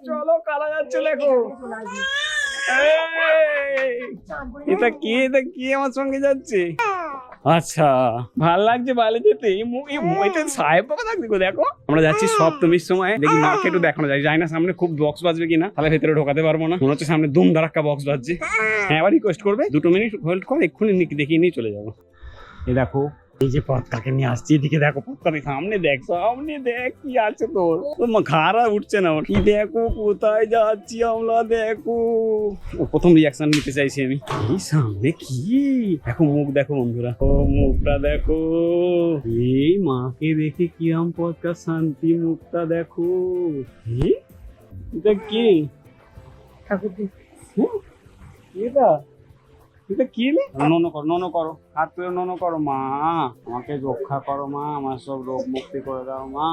চলো কারা যাচ্ছে দেখো। এটা কি আমার সঙ্গে যাচ্ছে? আচ্ছা ভাল লাগছে বাইরে যেতে। সাহেব বাবা থাকবে গো। দেখো আমরা যাচ্ছি সপ্তমীর সময়, দেখি মাকে একটু দেখানো যায়। যাই না সামনে খুব বক্স বাজবে কিনা, তাহলে ভেতরে ঢোকাতে পারবো না। মনে হচ্ছে সামনে দুম ধারাক্কা বক্স বাজছে। হ্যাঁ আবার রিকোয়েস্ট করবে 2 মিনিট হোল্ড কর, এক্ষুনি দেখিয়ে নিয়ে চলে যাবো। এই দেখো এই যে পথকাকে নিয়ে আসছি, এদিকে দেখো পথকাকে, সামনে দেখ কি আছে তোর ঘাড়া উঠছে না ওর। কি দেখো কোথায় যাচ্ছি আমরা, দেখো প্রথম রিয়াকশন নিতে চাইছি আমি। এই সামনে কি দেখো, মুখ দেখো বন্ধুরা, ও মুখটা দেখো। এই মাকে দেখে কিরম পথকা শান্তি, মুখটা দেখো। এটা কি ঠাকুর? এটা এটা কি ননো করো, হাত তুলে ননো করো। মা আমাকে রক্ষা করো মা, আমার সব রোগ মুক্তি করে দাও মা।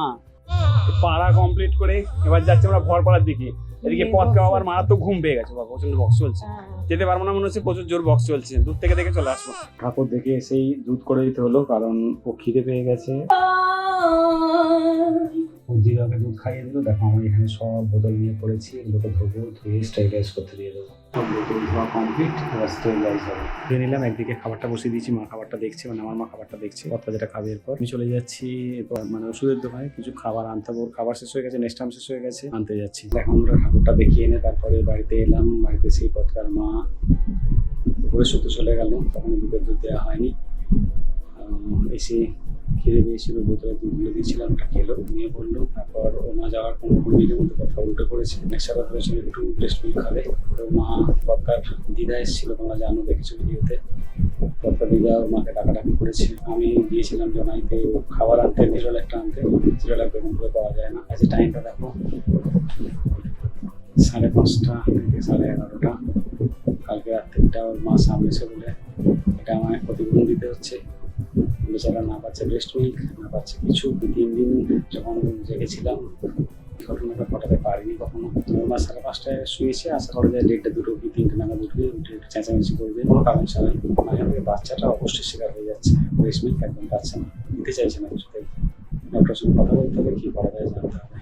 পাড়া কমপ্লিট করে এবার যাচ্ছে আমরা ভরপাড়ার দিকে। এদিকে পথকে আবার মারাত্মক ঘুম পেয়ে গেছে, বাবা প্রচন্ড বক্স চলছে, যেতে পারবো না মনে হচ্ছে, প্রচুর জোর বক্স চলছে। দূর থেকে দেখে চলে আসবো। ঠাকুর দেখে এসেই দুধ করে দিতে হলো, কারণ ও খিদে পেয়ে গেছে। দিদাকে দুধ খাইয়ে দিল। দেখো আমি এখানে সব বোতল নিয়ে পড়েছি, এগুলোকে ধোবো, ধুয়ে স্টেরিলাইজ করতে দিয়ে দেবো। সব বোতল ধোয়া কমপ্লিট, এবার স্টেরিলাইজ হবে। খেয়ে নিলাম, একদিকে খাবারটা বসিয়ে দিয়েছি, মা খাবারটা দেখছে, মানে আমার মা খাবারটা দেখছে। কথা যেটা খাবে এরপর আমি চলে যাচ্ছি এরপর মানে ওষুধের দোকানে কিছু খাবার আনতে হবে। খাবার শেষ হয়ে গেছে, নেক্সট টাইম শেষ হয়ে গেছে, আনতে যাচ্ছি। এখন আমরা ঠাকুরটা দেখিয়ে এনে তারপরে বাড়িতে এলাম। বাড়িতে সেই পথকার মা ঘুরে শুতে চলে গেল, তখন দুধের দুধ দেওয়া হয়নি। এসে খিদে পেয়েছিল, বোতলে দুধগুলো দিয়েছিলাম, ওটা খেলো, নিয়ে পড়লো। তারপর ও মা যাওয়ার কোনো মিনিটের মধ্যে কথা উল্টো করেছে, নেক্সট আবার করেছিল একটু ব্রেস্ট মিল্ক খাবে। ওর মা পথকার দিদা এসেছিল, তোমরা জানো, দেখেছো ভিডিওতে। পথকার দিদা ওর মাকে ডাকাডাকি করেছে। আমি গিয়েছিলাম জনাইতে খাবার আনতে, সিরিয়াল একটা আনতে। সিরিয়াল বেগুন করে পাওয়া যায় না। আজকে টাইমটা দেখো 5:30 থেকে 11:30। কালকে রাত থেকেটা ওর মা সামনে এসে বলে এটা আমায় প্রতিবেদন দিতে হচ্ছে। বেচারা না পাচ্ছে ব্রেস্ট মিল্ক, না পাচ্ছে কিছু। 3 দিন যখন জেগেছিলাম ঘটনাটা ঘটাতে পারিনি কখনো। ওর মা 5:30টায় শুয়েছে, আশা করা যায় 1:30, 2 কি 3টে নাগাদ উঠবে, উঠে চেঁচামেচি করবে, কোনো কারণ ছাড়াই। মাঝে মাঝে বাচ্চাটা অবশ্যই শিকার হয়ে যাচ্ছে, ব্রেস্ট মিল্ক একদম পাচ্ছে না, দিতে চাইছে না কিছুতেই। ডক্টরের সঙ্গে কথা বলতে হবে, কি করা যায় জানতে হবে।